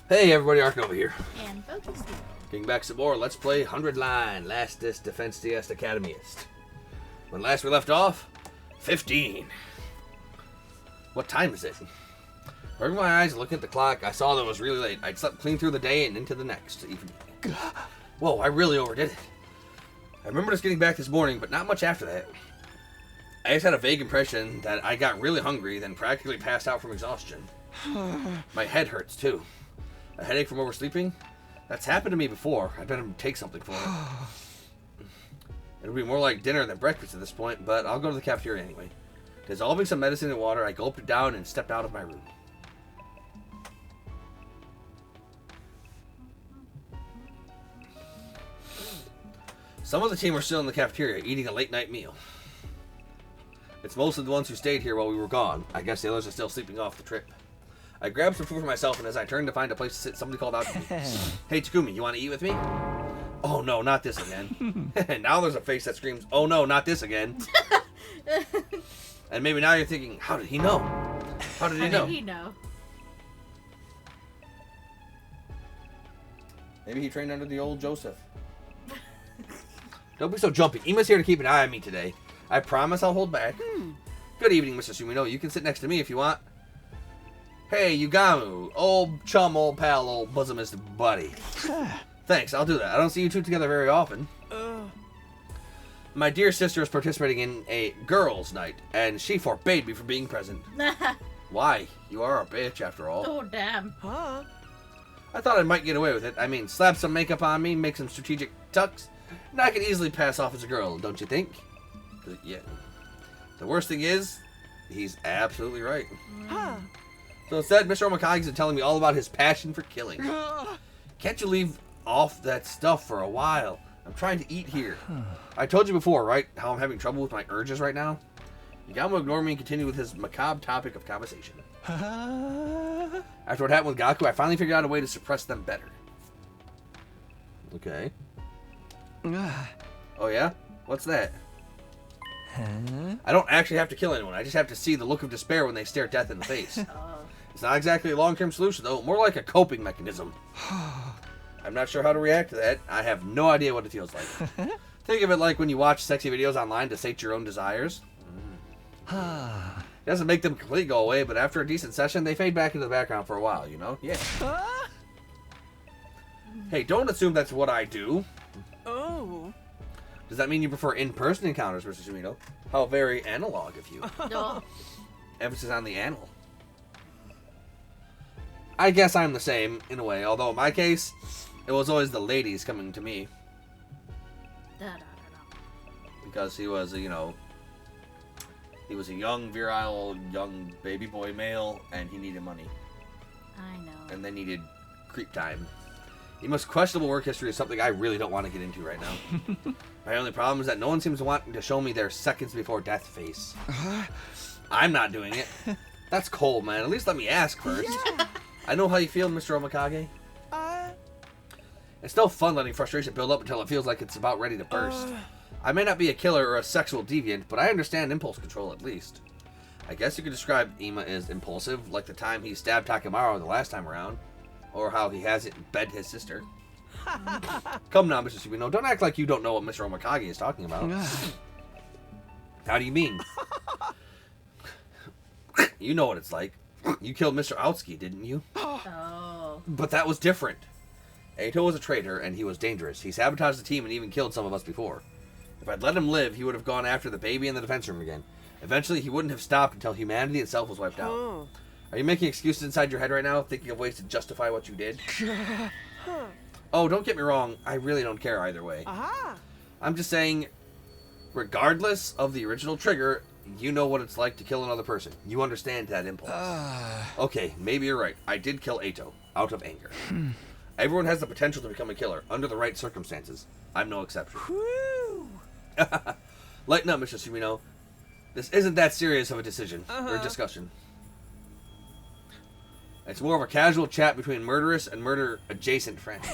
Hey everybody, Arkin over here. And Focus here. Getting back some more, let's play 100 Line, Lastest Defense DS Academyist. When last we left off, 15. What time is it? Rubbing my eyes and looking at the clock, I saw that it was really late. I'd slept clean through the day and into the next evening. Whoa, I really overdid it. I remember just getting back this morning, but not much after that. I just had a vague impression that I got really hungry, then practically passed out from exhaustion. My head hurts too. A headache from oversleeping? That's happened to me before. I better take something for it. It'll be more like dinner than breakfast at this point, but I'll go to the cafeteria anyway. Dissolving some medicine in water, I gulped it down and stepped out of my room. Some of the team are still in the cafeteria, eating a late-night meal. It's mostly the ones who stayed here while we were gone. I guess the others are still sleeping off the trip. I grabbed some food for myself, and as I turned to find a place to sit, somebody called out to me. Hey, Takumi, you want to eat with me? Oh, no, not this again. Now there's a face that screams, oh, no, not this again. And maybe now you're thinking, how did he know? How did he know? How did he know? Maybe he trained under the old Joseph. Don't be so jumpy. Ima's here to keep an eye on me today. I promise I'll hold back. Good evening, Mr. Sumino. You can sit next to me if you want. Hey, Yugamu. Old chum, old pal, old bosomist buddy. Thanks, I'll do that. I don't see you two together very often. My dear sister is participating in a girls' night, and she forbade me from being present. Why? You are a bitch, after all. Oh, damn. Huh? I thought I might get away with it. I mean, slap some makeup on me, make some strategic tucks, and I could easily pass off as a girl, don't you think? 'Cause, yeah. The worst thing is, he's absolutely right. Huh? So instead, Mr. Omakage's is telling me all about his passion for killing. Can't you leave off that stuff for a while? I'm trying to eat here. I told you before, right, how I'm having trouble with my urges right now? Yagamo ignored me and continued with his macabre topic of conversation. After what happened with Gaku, I finally figured out a way to suppress them better. Okay. Oh yeah? What's that? I don't actually have to kill anyone. I just have to see the look of despair when they stare death in the face. It's not exactly a long-term solution, though. More like a coping mechanism. I'm not sure how to react to that. I have no idea what it feels like. Think of it like when you watch sexy videos online to sate your own desires. It doesn't make them completely go away, but after a decent session, they fade back into the background for a while, you know? Yeah. Hey, don't assume that's what I do. Oh. Does that mean you prefer in-person encounters, Mr. Sumino? How very analog of you. No. Emphasis on the anal. I guess I'm the same, in a way, although in my case, it was always the ladies coming to me. Because he was, you know, he was a young, virile, young baby boy male, and he needed money. I know. And they needed creep time. Ima's questionable work history is something I really don't want to get into right now. My only problem is that no one seems to want to show me their seconds before death face. I'm not doing it. That's cold, man. At least let me ask first. Yeah. I know how you feel, Mr. Omikage. It's no fun letting frustration build up until it feels like it's about ready to burst. I may not be a killer or a sexual deviant, but I understand impulse control at least. I guess you could describe Ima as impulsive, like the time he stabbed Takemaru the last time around. Or how he hasn't bed his sister. Come now, Mr. Sumino. Don't act like you don't know what Mr. Omikage is talking about. How do you mean? You know what it's like. You killed Mr. Aotsuki, didn't you? Oh. But that was different. Eito was a traitor, and he was dangerous. He sabotaged the team and even killed some of us before. If I'd let him live, he would have gone after the baby in the defense room again. Eventually, he wouldn't have stopped until humanity itself was wiped out. Are you making excuses inside your head right now, thinking of ways to justify what you did? Oh, don't get me wrong. I really don't care either way. I'm just saying, regardless of the original trigger, you know what it's like to kill another person. You understand that impulse. Okay, maybe you're right. I did kill Eito, out of anger. Everyone has the potential to become a killer, under the right circumstances. I'm no exception. Lighten up, Mr. Sumino. This isn't that serious of a decision, or discussion. It's more of a casual chat between murderous and murder-adjacent friends.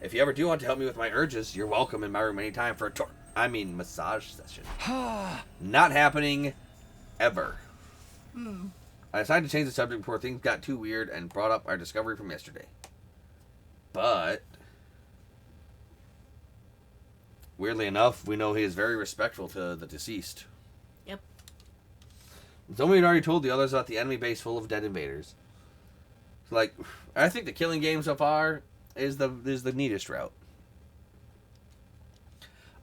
If you ever do want to help me with my urges, you're welcome in my room anytime for a massage session. Not happening ever. I decided to change the subject before things got too weird and brought up our discovery from yesterday. But, weirdly enough, we know he is very respectful to the deceased. Yep. Somebody had already told the others about the enemy base full of dead invaders. Like, I think the killing game so far is the neatest route.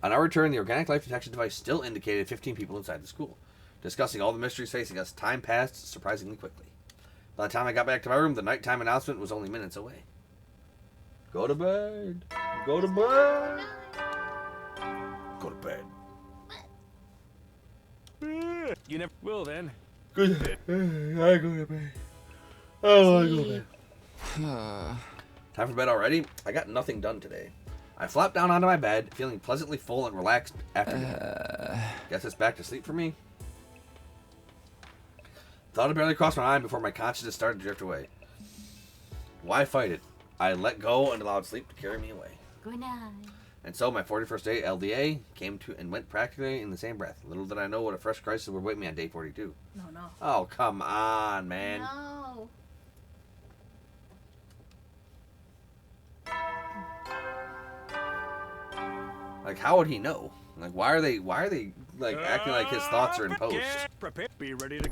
On our return, the organic life detection device still indicated 15 people inside the school. Discussing all the mysteries facing us, time passed surprisingly quickly. By the time I got back to my room, the nighttime announcement was only minutes away. Go to bed. Go to bed. Go to bed. You never will then. Good. I go to bed. Oh, I go to bed. Time for bed already? I got nothing done today. I flopped down onto my bed, feeling pleasantly full and relaxed after guess it's back to sleep for me. Thought it barely crossed my mind before my consciousness started to drift away. Why fight it? I let go and allowed sleep to carry me away. Good night. And so my 41st day LDA came to and went practically in the same breath. Little did I know what a fresh crisis would await me on day 42. No, no. Oh, come on, man. No. Like, how would he know? Like, why are they like acting like his thoughts are in post? Prepare. Be ready to.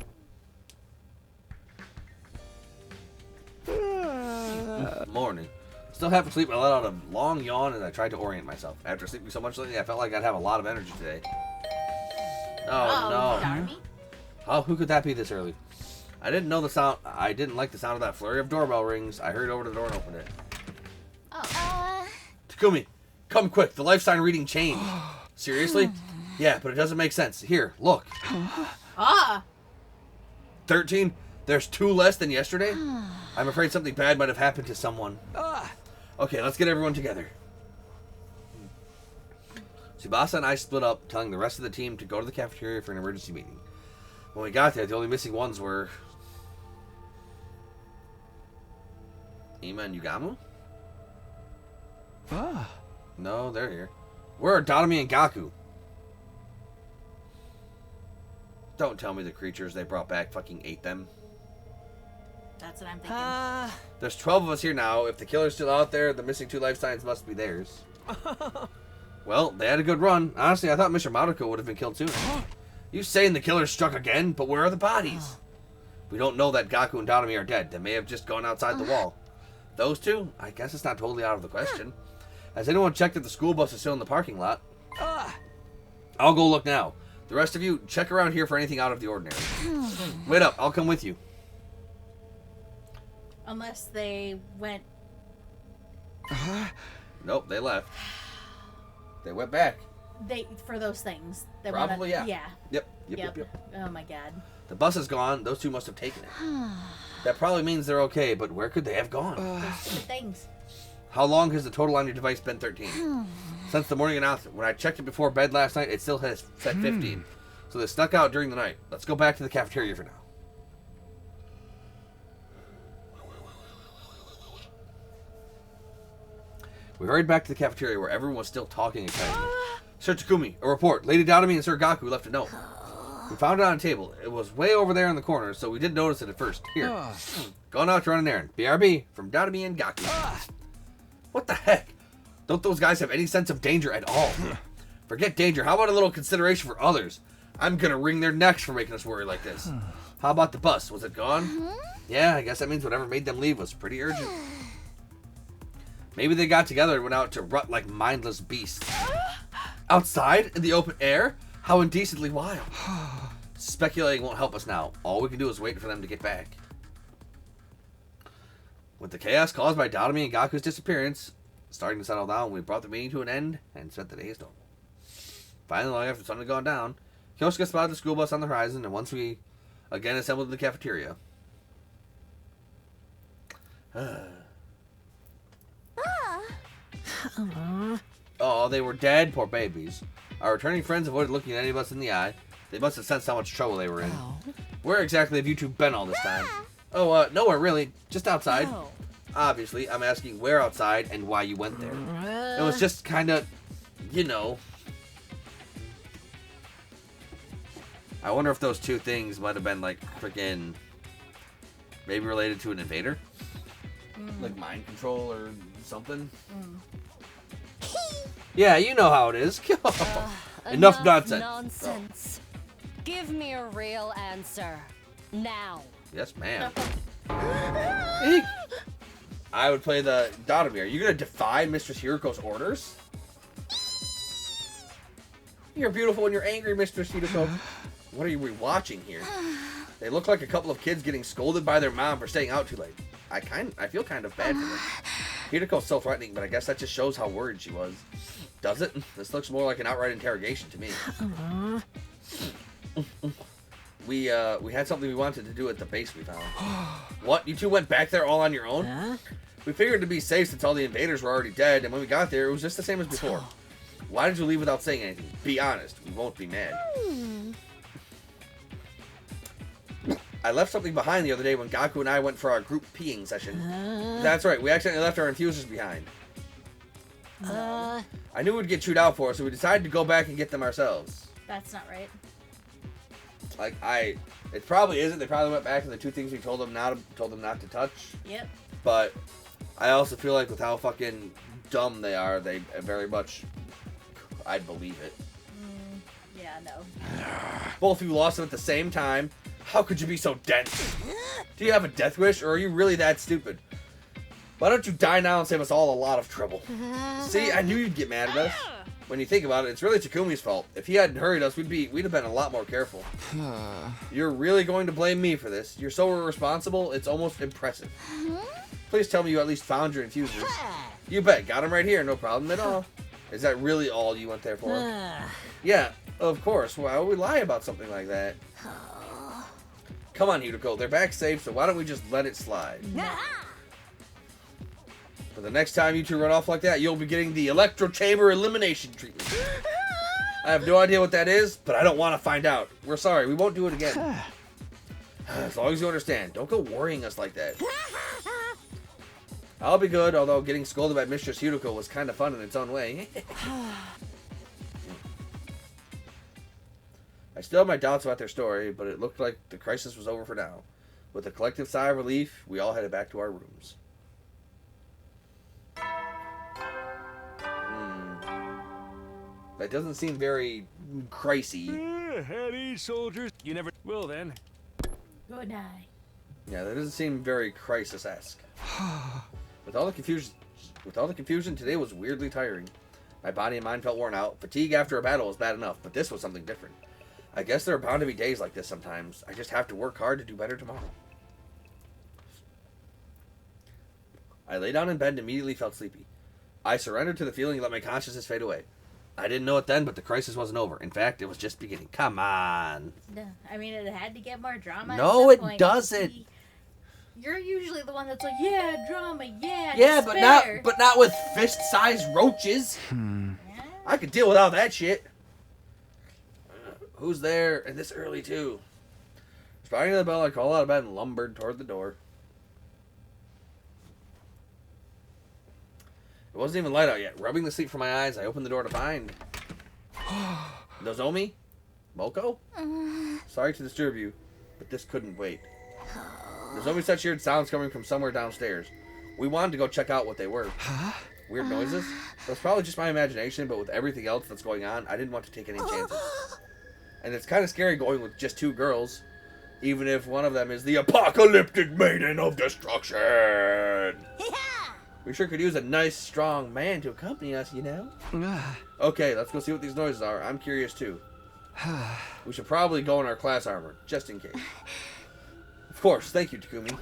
Morning. Still half asleep, I let out a long yawn and I tried to orient myself. After sleeping so much lately, I felt like I'd have a lot of energy today. Oh no. Darby? Oh, who could that be this early? I didn't know the sound. I didn't like the sound of that flurry of doorbell rings. I hurried over to the door and opened it. Oh. Takumi, come quick. The life sign reading changed. Seriously? Yeah, but it doesn't make sense. Here, look. 13? There's 2 less than yesterday? I'm afraid something bad might have happened to someone. Okay, let's get everyone together. Tsubasa and I split up, telling the rest of the team to go to the cafeteria for an emergency meeting. When we got there, the only missing ones were Ima and Yugamu? No, they're here. Where are Dotomi and Gaku? Don't tell me the creatures they brought back fucking ate them. That's what I'm thinking. There's 12 of us here now. If the killer's still out there, the missing 2 life signs must be theirs. Well, they had a good run. Honestly, I thought Mr. Madoka would have been killed soon. You saying the killer struck again, but where are the bodies? We don't know that Gaku and Dotomi are dead. They may have just gone outside the wall. Those 2? I guess it's not totally out of the question. Has anyone checked if the school bus is still in the parking lot? I'll go look now. The rest of you, check around here for anything out of the ordinary. Wait up, I'll come with you. Unless they went. Nope, they left. They went back. For those things. They Probably, wanna, yeah. Yeah. Yep. Oh my god. The bus is gone. Those 2 must have taken it. That probably means they're okay, but where could they have gone? Those stupid things. How long has the total on your device been 13? Since the morning announcement. When I checked it before bed last night, it still has said 15. So they snuck out during the night. Let's go back to the cafeteria for now. We hurried back to the cafeteria where everyone was still talking excitedly. Sir Takumi, a report. Lady Dotomi and Sir Gaku left a note. We found it on a table. It was way over there in the corner, so we didn't notice it at first. Here. Going out to run an errand. BRB from Dotomi and Gaku. What the heck? Don't those guys have any sense of danger at all? Forget danger. How about a little consideration for others? I'm gonna wring their necks for making us worry like this. How about the bus? Was it gone? Yeah, I guess that means whatever made them leave was pretty urgent. Maybe they got together and went out to rut like mindless beasts. Outside, in the open air? How indecently wild. Speculating won't help us now. All we can do is wait for them to get back. With the chaos caused by Dotomi and Gaku's disappearance starting to settle down, we brought the meeting to an end and spent the day as normal. Finally, long after the sun had gone down, Kyosuke spotted the school bus on the horizon, and once we again assembled in the cafeteria. Oh, they were dead? Poor babies. Our returning friends avoided looking at any of us in the eye. They must have sensed how much trouble they were in. Where exactly have you 2 been all this time? Oh, nowhere really. Just outside. Obviously, I'm asking where outside and why you went there. It was just kind of, you know. I wonder if those 2 things might have been like freaking Maybe related to an invader? Like mind control or something? Yeah, you know how it is. Enough nonsense. Nonsense. Give me a real answer. Now. Yes, ma'am. Eek. I would play the Dadomir. Are you going to defy Mistress Hiruko's orders? You're beautiful when you're angry, Mistress Hiruko. What are you rewatching here? They look like a couple of kids getting scolded by their mom for staying out too late. I feel kind of bad for them. Hiruko's so threatening, but I guess that just shows how worried she was. Does it? This looks more like an outright interrogation to me. We had something we wanted to do at the base we found. What? You two went back there all on your own? Huh? We figured to be safe since all the invaders were already dead, and when we got there, it was just the same as before. Why did you leave without saying anything? Be honest. We won't be mad. I left something behind the other day when Gaku and I went for our group peeing session. That's right. We accidentally left our infusers behind. I knew we'd get chewed out for it, so we decided to go back and get them ourselves. That's not right. Like, it probably isn't. They probably went back to the two things we told them not to touch. Yep. But I also feel like with how fucking dumb they are, they very much, I'd believe it. Yeah, no. Both of you lost them at the same time. How could you be so dense? Do you have a death wish, or are you really that stupid? Why don't you die now and save us all a lot of trouble? See, I knew you'd get mad at us. When you think about it, it's really Takumi's fault. If he hadn't hurried us, we'd have been a lot more careful. You're really going to blame me for this? You're so irresponsible, it's almost impressive. Please tell me you at least found your infusers. You bet. Got them right here. No problem at all. Is that really all you went there for? Yeah, of course. Why would we lie about something like that? Come on, Hiruko. They're back safe, so why don't we just let it slide? But the next time you two run off like that, you'll be getting the electro chamber elimination treatment. I have no idea what that is, but I don't want to find out. We're sorry. We won't do it again. As long as you understand. Don't go worrying us like that. I'll be good, although getting scolded by Mistress Hiruko was kind of fun in its own way. I still have my doubts about their story, but it looked like the crisis was over for now. With a collective sigh of relief, we all headed back to our rooms. That doesn't seem very crisy. At ease, soldiers. You never will then. Good night. Yeah, that doesn't seem very crisis-esque. With all the confusion, today was weirdly tiring. My body and mind felt worn out. Fatigue after a battle was bad enough, but this was something different. I guess there are bound to be days like this sometimes. I just have to work hard to do better tomorrow. I lay down in bed and immediately felt sleepy. I surrendered to the feeling and let my consciousness fade away. I didn't know it then, but the crisis wasn't over. In fact, it was just beginning. Come on. I mean, it had to get more drama. No, at some it point. doesn't. You're usually the one that's like, yeah, drama, yeah, Yeah, despair. but not with fist-sized roaches. I could deal without that shit. Who's there? And this early too. Responding to the bell, I crawled out of bed and lumbered toward the door. It wasn't even light out yet. Rubbing the sleep from my eyes, I opened the door to find Nozomi? Moko? Sorry to disturb you, but this couldn't wait. Nozomi said she heard sounds coming from somewhere downstairs. We wanted to go check out what they were. Weird noises? It was probably just my imagination, but with everything else that's going on, I didn't want to take any chances. And it's kind of scary going with just two girls, even if one of them is the apocalyptic maiden of destruction. We sure could use a nice, strong man to accompany us, you know? Okay, let's go see what these noises are. I'm curious, too. We should probably go in our class armor, just in case. Of course, thank you, Takumi.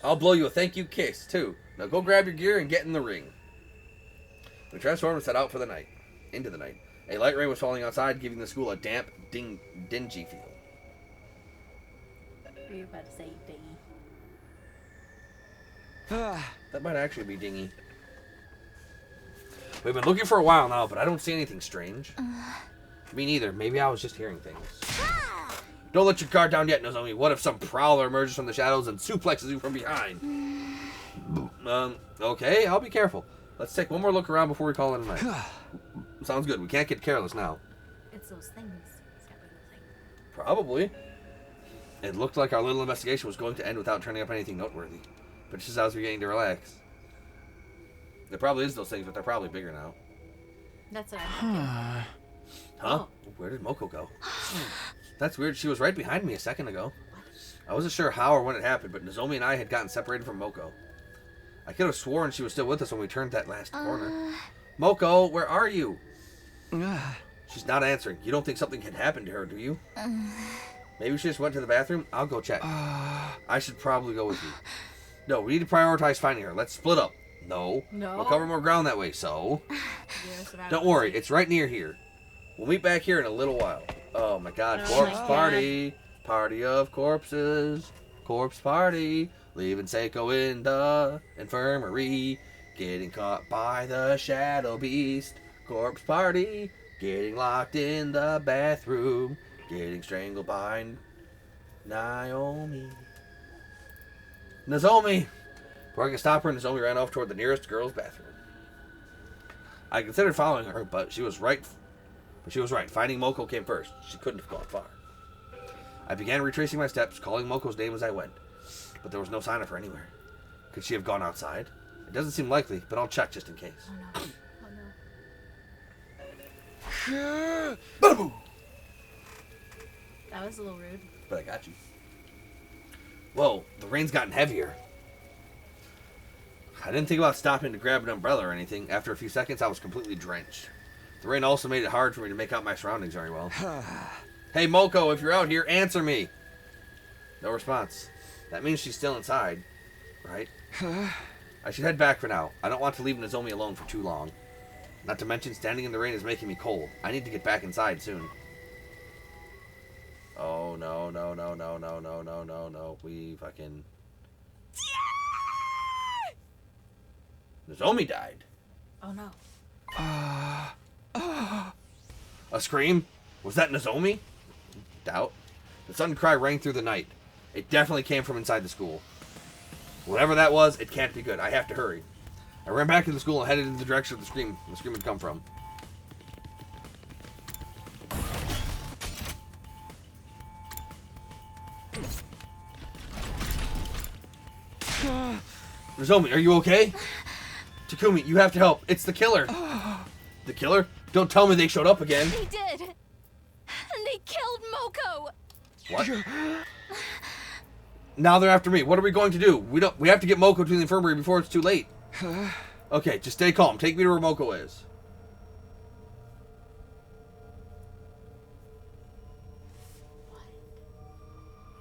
I'll blow you a thank you kiss, too. Now go grab your gear and get in the ring. We transformed and set out for the night. Into the night. A light rain was falling outside, giving the school a damp, dingy feel. Were you about to say dingy? That might actually be dingy. We've been looking for a while now, but I don't see anything strange. Me neither. Maybe I was just hearing things. Don't let your guard down yet, Nozomi. What if some prowler emerges from the shadows and suplexes you from behind? Okay, I'll be careful. Let's take one more look around before we call it a night. Sounds good. We can't get careless now. It's those things. It's gotta be those things. Probably. It looked like our little investigation was going to end without turning up anything noteworthy. But just as we're getting to relax. There probably is those things, but they're probably bigger now. That's what I'm thinking. Huh? Oh. Where did Moko go? That's weird. She was right behind me a second ago. I wasn't sure how or when it happened, but Nozomi and I had gotten separated from Moko. I could have sworn she was still with us when we turned that last corner. Moko, where are you? She's not answering. You don't think something had happened to her, do you? Maybe she just went to the bathroom? I'll go check. I should probably go with you. No, we need to prioritize finding her. Let's split up. No. No. We'll cover more ground that way, so... Yes, Don't worry, it's right near here. We'll meet back here in a little while. Oh my god, Oh corpse my God. party. Party of corpses. Corpse party. Leaving Seiko in the infirmary. Getting caught by the shadow beast. Corpse party. Getting locked in the bathroom. Getting strangled by Naomi. Nozomi! Before I could stop her, Nozomi ran off toward the nearest girl's bathroom. I considered following her, but she was right. Finding Moko came first. She couldn't have gone far. I began retracing my steps, calling Moko's name as I went. But there was no sign of her anywhere. Could she have gone outside? It doesn't seem likely, but I'll check just in case. Oh no. Oh no. That was a little rude. But I got you. Whoa, the rain's gotten heavier. I didn't think about stopping to grab an umbrella or anything. After a few seconds, I was completely drenched. The rain also made it hard for me to make out my surroundings very well. Hey, Moko, if you're out here, answer me. No response. That means she's still inside, right? I should head back for now. I don't want to leave Nozomi alone for too long. Not to mention, standing in the rain is making me cold. I need to get back inside soon. Oh, no, no, no, no, no, no, no, no, no. We fucking... Nozomi died. Oh no. A scream? Was that Nozomi? Doubt. The sudden cry rang through the night. It definitely came from inside the school. Whatever that was, it can't be good. I have to hurry. I ran back to the school and headed in the direction of the scream had come from. Nozomi, are you okay? Takumi, you have to help. It's the killer. The killer? Don't tell me they showed up again. They did. And they killed Moko. What? Now they're after me. What are we going to do? We have to get Moko to the infirmary before it's too late. Okay, just stay calm. Take me to where Moko is.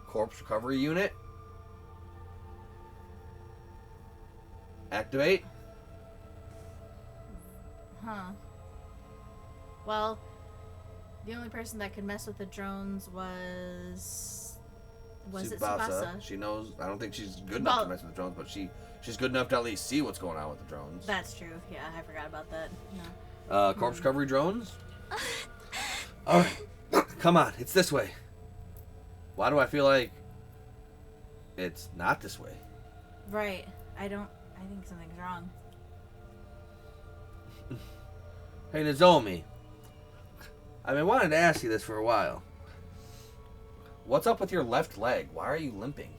Corpse recovery unit. Activate. Huh. Well, the only person that could mess with the drones was it Tsubasa? She knows. I don't think she's good enough to mess with the drones, but she's good enough to at least see what's going on with the drones. That's true. Yeah, I forgot about that. No. Corpse recovery drones. All right, come on. It's this way. Why do I feel like it's not this way? Right. I think something's wrong. Hey, Nozomi. I've been wanting to ask you this for a while. What's up with your left leg? Why are you limping?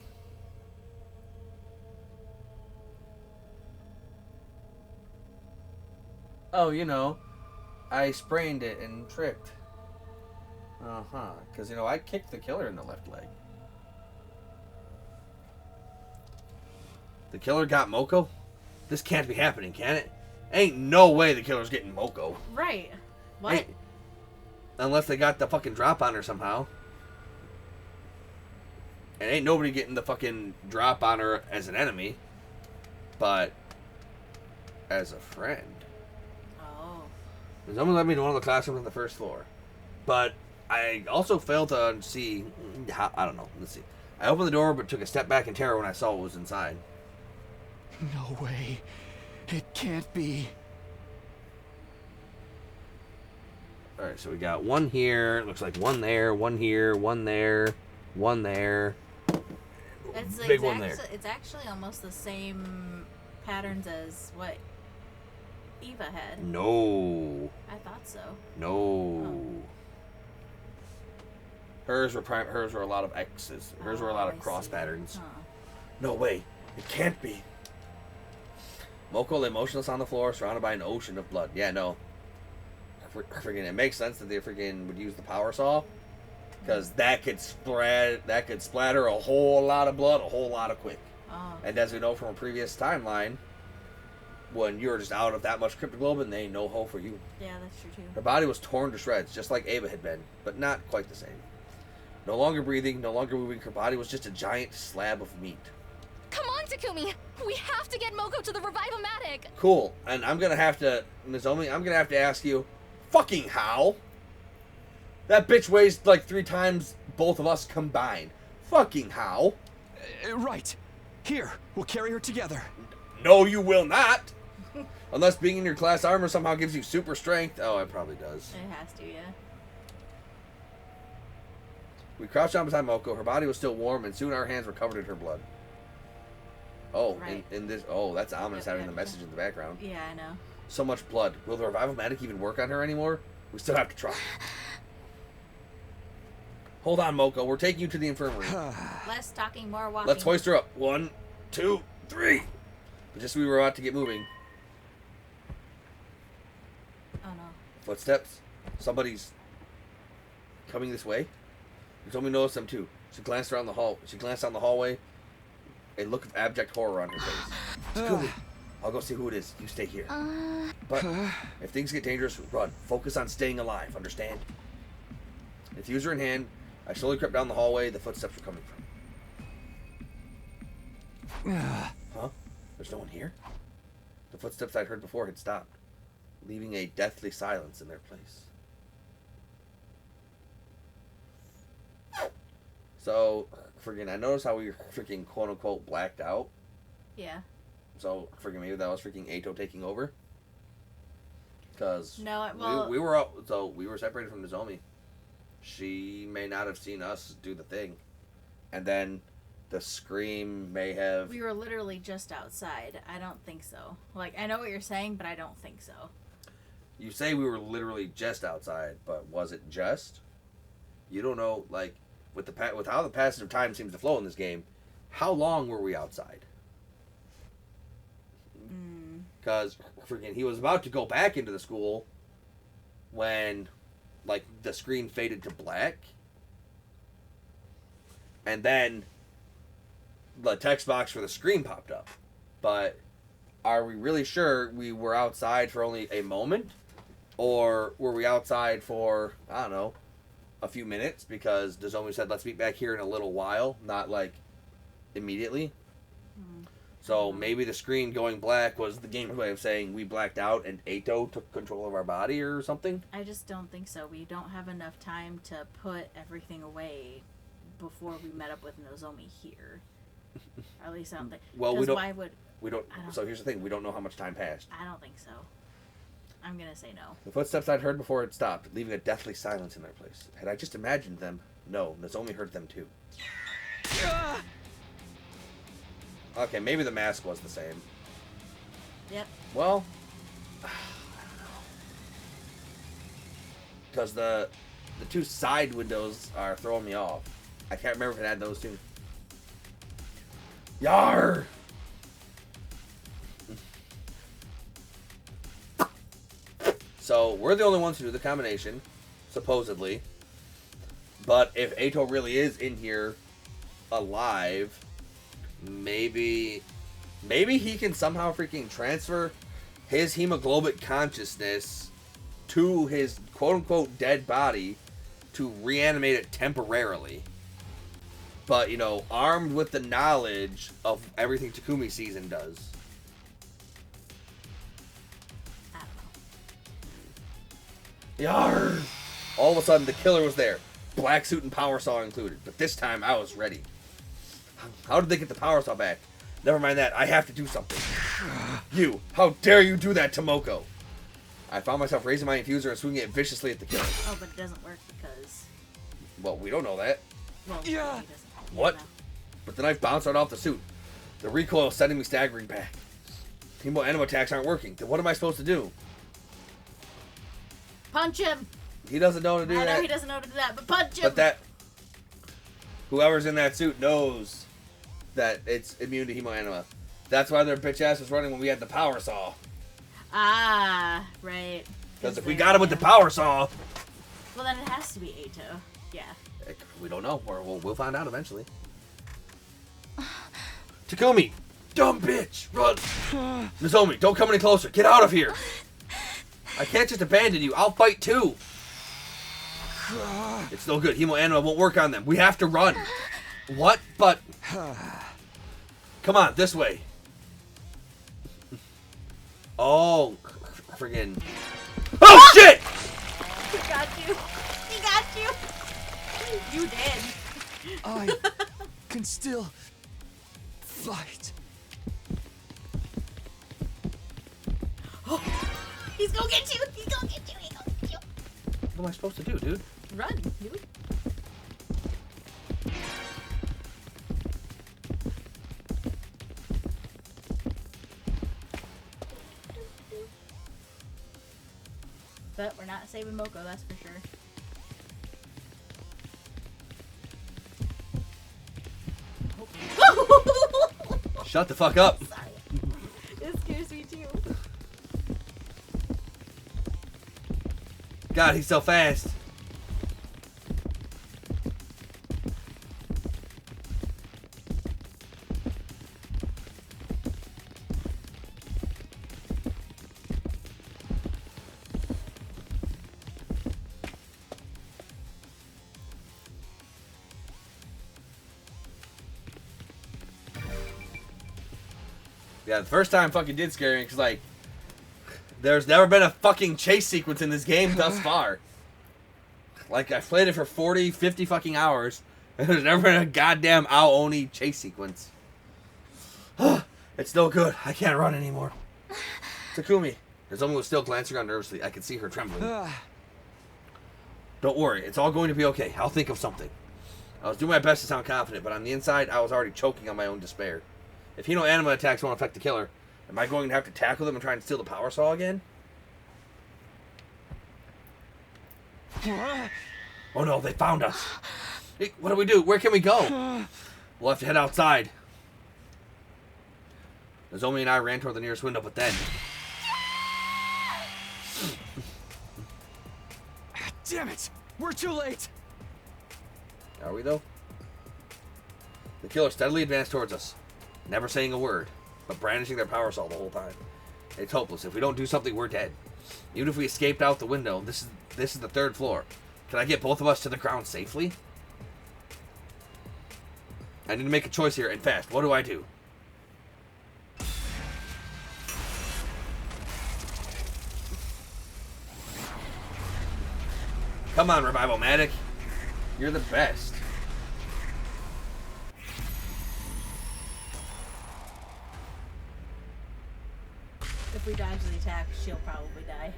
Oh, you know, I sprained it and tripped. Uh-huh. Because, I kicked the killer in the left leg. The killer got Moko? This can't be happening, can it? Ain't no way the killer's getting Moko. Right. What? Unless they got the fucking drop on her somehow. And ain't nobody getting the fucking drop on her as an enemy. But as a friend. Oh. Someone led me to one of the classrooms on the first floor. But I also failed to see how, I don't know. Let's see. I opened the door but took a step back in terror when I saw what was inside. No way. It can't be. Alright, so we got one here. Looks like one there, one here, one there, one there. It's Big one there. It's actually almost the same patterns as what Eva had. No. I thought so. No. Hers were a lot of X's. Hers were a lot of I cross see. patterns. Huh. No way. It can't be. Moko lay motionless on the floor, surrounded by an ocean of blood. Yeah, no. Freaking, it makes sense that they freaking would use the power saw, because that could splatter a whole lot of blood, a whole lot of quick. Oh. And as we know from a previous timeline, when you're just out of that much cryptoglobin, they ain't no hope for you. Yeah, that's true too. Her body was torn to shreds, just like Ava had been, but not quite the same. No longer breathing, no longer moving, her body was just a giant slab of meat. Come on, Takumi! We have to get Moko to the Revive-O-Matic! Cool, and I'm gonna have to, Nozomi, I'm gonna have to ask you, fucking how? That bitch weighs like 3 times both of us combined. Fucking how? Right. Here, we'll carry her together. No, you will not! Unless being in your class armor somehow gives you super strength. Oh, it probably does. It has to, yeah. We crouched down beside Moko. Her body was still warm, and soon our hands were covered in her blood. Oh, Right. in this. Oh, that's ominous, Yep, having yep, the message in the background. Yeah, I know. So much blood. Will the Revive-O-Matic even work on her anymore? We still have to try. Hold on, Moko. We're taking you to the infirmary. Less talking, more walking. Let's hoist her up. 1, 2, 3. Just as we were about to get moving. Oh no. Footsteps. Somebody's coming this way. You told me to notice them too. She glanced around the hall. She glanced down the hallway. A look of abject horror on her face. Takumi, I'll go see who it is. You stay here. But if things get dangerous, run. Focus on staying alive. Understand? Diffuser in hand, I slowly crept down the hallway the footsteps were coming from. Huh? There's no one here? The footsteps I'd heard before had stopped, leaving a deathly silence in their place. So, freaking, I noticed how we were freaking quote-unquote blacked out. Yeah. So, freaking, maybe that was freaking Eito taking over. Because No, well, we were out, so we were separated from Nozomi. She may not have seen us do the thing. And then the scream may have... we were literally just outside. I don't think so. Like, I know what you're saying, but I don't think so. You say we were literally just outside, but was it just? You don't know, like, with how the passage of time seems to flow in this game, how long were we outside? Because freaking, he was about to go back into the school when, like, the screen faded to black, and then the text box for the screen popped up. But are we really sure we were outside for only a moment? Or were we outside for, I don't know, a few minutes? Because Nozomi said, let's meet back here in a little while, not, like, immediately. So maybe the screen going black was the game's way of saying we blacked out and Eito took control of our body or something? I just don't think so. We don't have enough time to put everything away before we met up with Nozomi here. Or at least I don't think. Well, we 'cause don't- why would... We don't. I don't- So here's the thing: we don't know how much time passed. I don't think so. I'm gonna say no. The footsteps I'd heard before had stopped, leaving a deathly silence in their place. Had I just imagined them? No, Nozomi heard them too. Okay, maybe the mask was the same. Yep. Well, because the 2 side windows are throwing me off. I can't remember if it had those two. Yar! So, we're the only ones who do the combination, supposedly. But if Eito really is in here alive, maybe he can somehow freaking transfer his hemoglobic consciousness to his quote-unquote dead body to reanimate it temporarily. But, you know, armed with the knowledge of everything Takumi sees and does. I don't know. Yar! All of a sudden, the killer was there. Black suit and power saw included. But this time, I was ready. How did they get the power saw back? Never mind that. I have to do something. You! How dare you do that to Moko? I found myself raising my infuser and swinging it viciously at the killer. Oh, but it doesn't work because... Well, we don't know that. Well, Yeah. he doesn't. What? No. But the knife bounced right off the suit. The recoil sending me staggering back. Hemo animo attacks aren't working. Then what am I supposed to do? Punch him! He doesn't know how to do I that. know he doesn't know how to do that, but punch him! But that... Whoever's in that suit knows that it's immune to hemoanima. That's why their bitch ass was running when we had the power saw. Ah, right. Because if we got him with the power saw... Well, then it has to be Ato. Yeah. We don't know. We'll find out eventually. Takumi! Dumb bitch! Run! Nozomi, don't come any closer. Get out of here! I can't just abandon you. I'll fight too. It's no good. Hemoanima won't work on them. We have to run. What? But... Come on, this way. Oh, friggin'. Oh, shit! He got you. He got you. You did. I can still fight. He's gonna get you. He's gonna get you. He's gonna get you. What am I supposed to do, dude? Run, dude. But we're not saving Moko, that's for sure. Shut the fuck up. Sorry. It scares me too. God, he's so fast. Yeah, the first time fucking did scare me because, like, there's never been a fucking chase sequence in this game thus far. Like, I've played it for 40, 50 fucking hours, and there's never been a goddamn Ao-Oni chase sequence. It's no good. I can't run anymore. Takumi. Nozomi was still glancing around nervously. I could see her trembling. Don't worry. It's all going to be okay. I'll think of something. I was doing my best to sound confident, but on the inside, I was already choking on my own despair. If Hemoanima attacks won't affect the killer, am I going to have to tackle them and try and steal the power saw again? Oh no, they found us. Hey, what do we do? Where can we go? We'll have to head outside. Nozomi and I ran toward the nearest window, but then... Damn it! We're too late! Are we, though? The killer steadily advanced towards us, never saying a word, but brandishing their power saw the whole time. It's hopeless. If we don't do something, we're dead. Even if we escaped out the window, this is the 3rd floor. Can I get both of us to the ground safely? I need to make a choice here, and fast. What do I do? Come on, Revival-Matic. You're the best. If we dodge the attack, she'll probably die.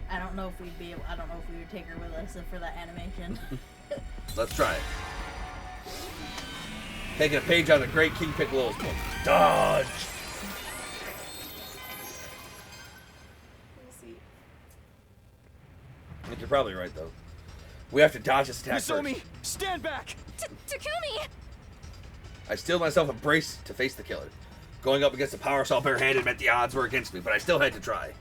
I don't know if we'd be able, I don't know if we would take her with us for that animation. Let's try it. Taking a page out of the great King Piccolo's book. Dodge! We'll see. I think you're probably right, though. We have to dodge this attack Nozomi, first. stand back! Takumi! I steeled myself a brace to face the killer. Going up against the power saw barehanded meant the odds were against me, but I still had to try.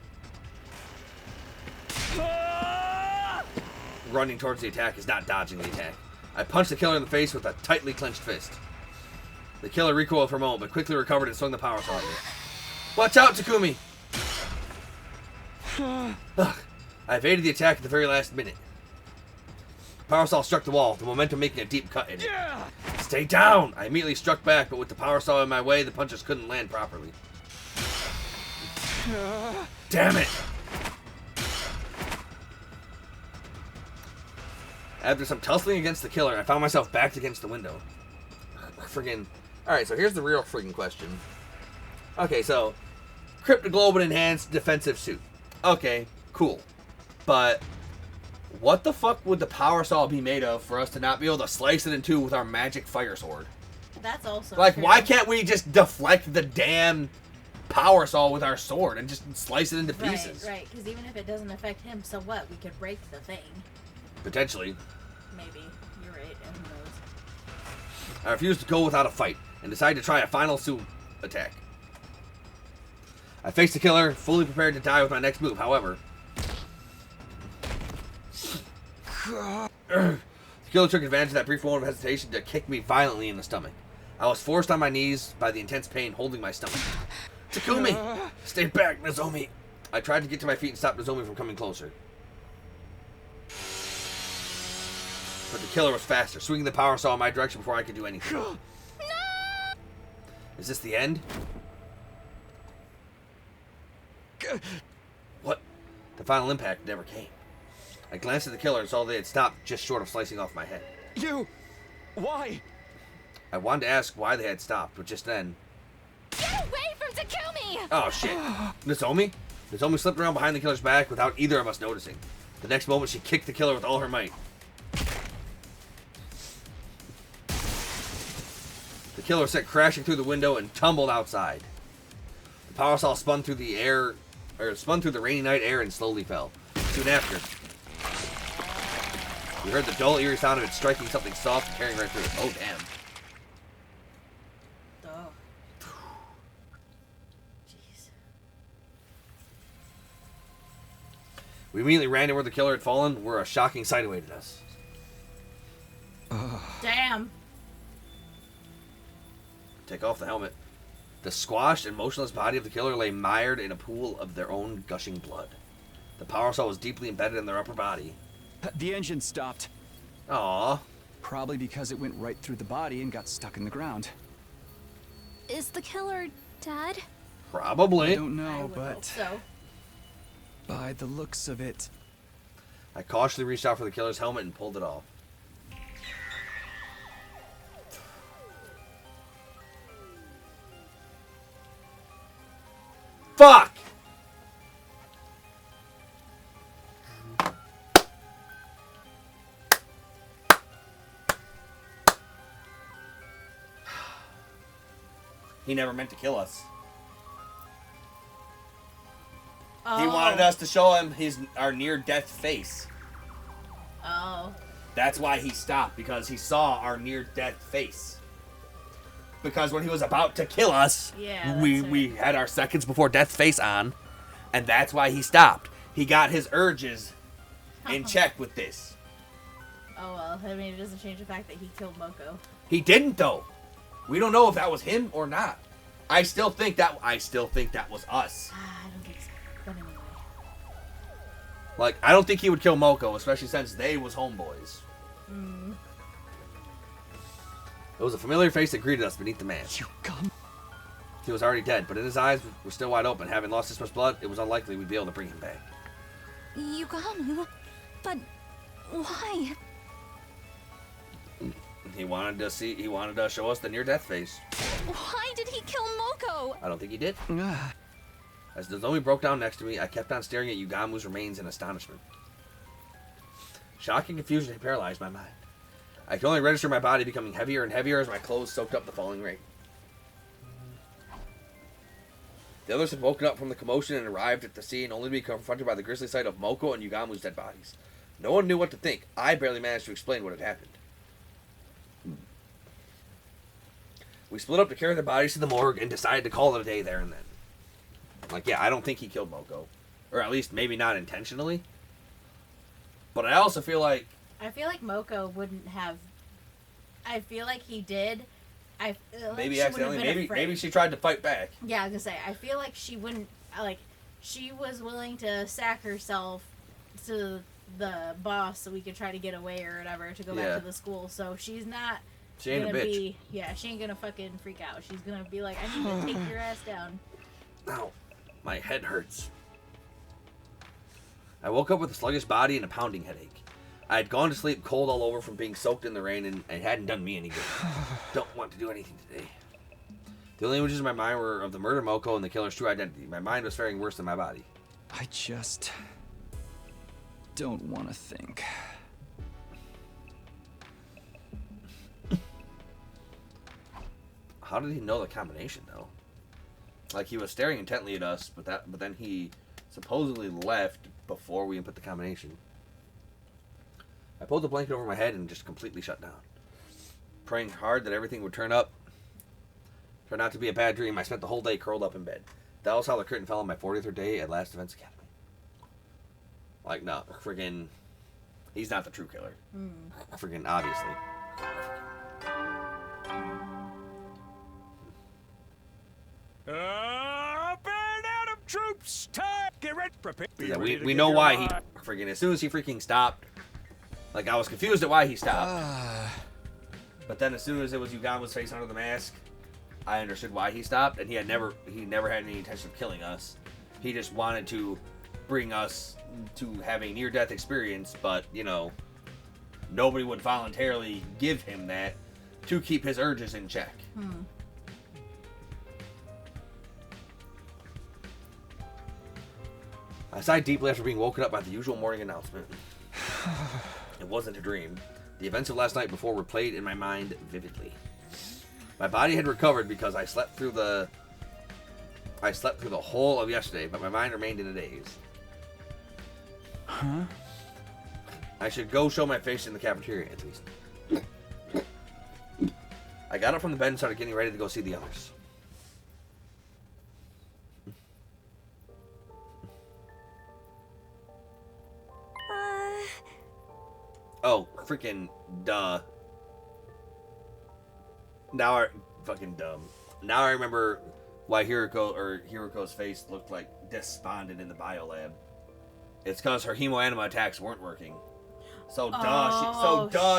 Running towards the attack is not dodging the attack. I punched the killer in the face with a tightly clenched fist. The killer recoiled for a moment, but quickly recovered and swung the power saw at me. Watch out, Takumi! Ugh. I evaded the attack at the very last minute. Power saw struck the wall, the momentum making a deep cut in it. Stay down! I immediately struck back, but with the power saw in my way, the punches couldn't land properly. Damn it! After some tussling against the killer, I found myself backed against the window. Friggin'. Alright, so here's the real friggin' question. Okay, so Cryptoglobin enhanced defensive suit. Okay, cool. But what the fuck would the power saw be made of for us to not be able to slice it in two with our magic fire sword? That's also Like, true. why can't we just deflect the damn power saw with our sword and just slice it into pieces? Right, because even if it doesn't affect him, so what? We could break the thing. Potentially. Maybe. You're right, and who knows. I refused to go without a fight and decided to try a final suit attack. I faced the killer, fully prepared to die with my next move. However, the killer took advantage of that brief moment of hesitation to kick me violently in the stomach. I was forced on my knees by the intense pain holding my stomach. Takumi! Stay back, Nozomi! I tried to get to my feet and stop Nozomi from coming closer. But the killer was faster, swinging the power saw in my direction before I could do anything. No! Is this the end? What? The final impact never came. I glanced at the killer and saw they had stopped just short of slicing off my head. You! Why? I wanted to ask why they had stopped, but just then... Get away from Takumi! Oh, shit. Nozomi? Nozomi slipped around behind the killer's back without either of us noticing. The next moment, she kicked the killer with all her might. The killer sent crashing through the window and tumbled outside. The power saw spun through the air, or spun through the rainy night air and slowly fell. Soon after, we heard the dull, eerie sound of it striking something soft and carrying right through it. Oh, damn. Oh. Jeez. We immediately ran to where the killer had fallen, where a shocking sight awaited us. Damn. Take off the helmet. The squashed and motionless body of the killer lay mired in a pool of their own gushing blood. The power saw was deeply embedded in their upper body. The engine stopped. Aww. Probably because it went right through the body and got stuck in the ground. Is the killer dead? I Probably. don't I know, would hope but so. by the looks of it, I cautiously reached out for the killer's helmet and pulled it off. Fuck! He never meant to kill us. Oh. He wanted us to show him our near-death face. Oh. That's why he stopped, because he saw our near-death face. Because when he was about to kill us, Yeah, we that's right. had our seconds before death face on, and that's why he stopped. He got his urges in check with this. Oh well, I mean it doesn't change the fact that he killed Moko. He didn't, though. We don't know if that was him or not. I still think that was us. I don't think so. But anyway. Like, I don't think he would kill Moko, especially since they was homeboys. It was a familiar face that greeted us beneath the mask. you come. He was already dead, but in his eyes were still wide open. Having lost this much blood, it was unlikely we'd be able to bring him back. Yugamu? But why? He wanted to show us the near-death face. Why did he kill Moko? I don't think he did. Ah, As Nozomi broke down next to me, I kept on staring at Yugamu's remains in astonishment. Shock and confusion had paralyzed my mind. I could only register my body becoming heavier and heavier as my clothes soaked up the falling rain. The others had woken up from the commotion and arrived at the scene only to be confronted by the grisly sight of Moko and Yugamu's dead bodies. No one knew what to think. I barely managed to explain what had happened. We split up to carry the bodies to the morgue and decided to call it a day there and then. Like, yeah, I don't think he killed Moko. Or at least maybe not intentionally. But I also feel like... I feel like Moko wouldn't have. I feel like he did. maybe she wouldn't have accidentally, been afraid. maybe she tried to fight back. Yeah, I was gonna say. I feel like she wouldn't. Like, she was willing to sack herself to the boss so we could try to get away or whatever to go Yeah. back to the school. So she's not. She ain't a gonna bitch. Be, yeah, she ain't gonna fucking freak out. She's gonna be like, I need to take your ass down. Ow, my head hurts. I woke up with a sluggish body and a pounding headache. I had gone to sleep cold all over from being soaked in the rain, and it hadn't done me any good. Don't want to do anything today. The only images in my mind were of the murder Moko and the killer's true identity. My mind was faring worse than my body. I just don't want to think. How did he know the combination, though? Like, he was staring intently at us, but then he supposedly left before we input the combination. I pulled the blanket over my head and just completely shut down. praying hard that everything would turn out to be a bad dream. I spent the whole day curled up in bed. That was how the curtain fell on my 43rd day at Last Defense Academy. Like, no, friggin', he's not the true killer. Friggin', obviously. Burn out of troops! Time! Get ready! Prepare. Be Yeah, ready to we get know your why eye- he friggin', as soon as he freaking stopped, like, I was confused at why he stopped. But then as soon as it was Ugama's face under the mask, I understood why he stopped, and he never had any intention of killing us. He just wanted to bring us to have a near-death experience, but, you know, nobody would voluntarily give him that to keep his urges in check. I sighed deeply after being woken up by the usual morning announcement. It wasn't a dream. The events of last night before were played in my mind vividly. My body had recovered because I slept through the whole of yesterday, but my mind remained in a daze. Huh? I should go show my face in the cafeteria at least. I got up from the bed and started getting ready to go see the others. Oh, freaking duh. Now I fucking dumb. Now I remember why Hiroko's face looked like despondent in the biolab. It's because her hemoanima attacks weren't working. So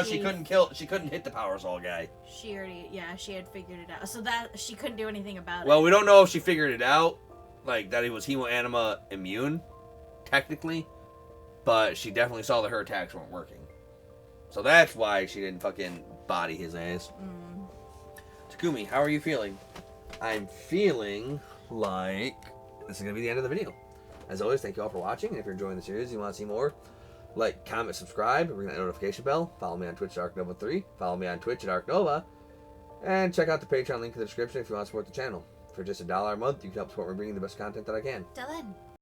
she couldn't hit the Power Soul guy. She had figured it out. So that she couldn't do anything about it. Well, we don't know if she figured it out, like that he was hemoanima immune, technically, but she definitely saw that her attacks weren't working. So that's why she didn't fucking body his ass. Takumi, how are you feeling? I'm feeling like this is going to be the end of the video. As always, thank you all for watching. And if you're enjoying the series and you want to see more, like, comment, subscribe, ring that notification bell. Follow me on Twitch at ArkNova3. Follow me on Twitch at ArkNova. And check out the Patreon link in the description if you want to support the channel. For just $1 a month, you can help support me bringing the best content that I can. Dylan.